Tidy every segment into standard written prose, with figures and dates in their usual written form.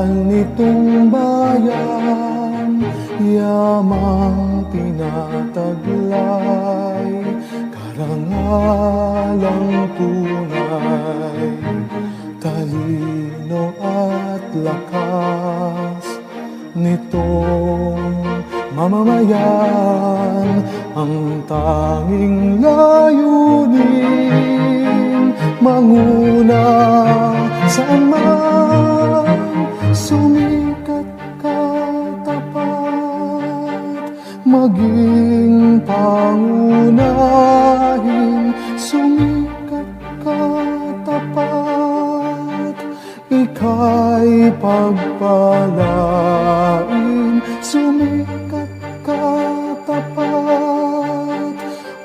nitong bayan, yamang tinataglay, karangalang tunay, talino at lakas nitong mamamayan. Ang tanging layunin, manguna saan man, sumikat katapat, maging pangunahin, sumikat katapat, ika'y pagpalain, sumikat katapat.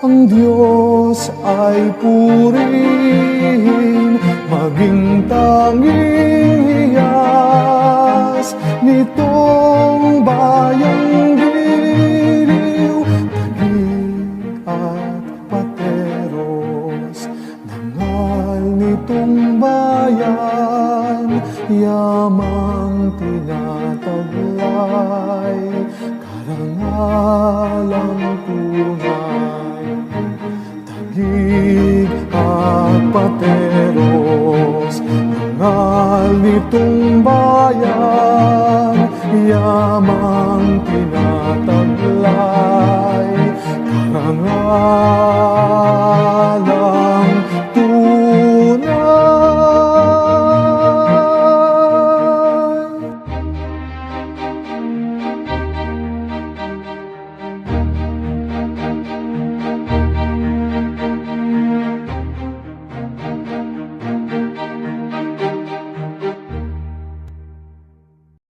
Ang Diyos ay purihin, maging tanging hiyas nitong bayang giliw, Taguig at Pateros. Dangal nitong bayan, yamang tinataglay, karangalang tunay, Taguig at Pateros. Dangal nitong bayan,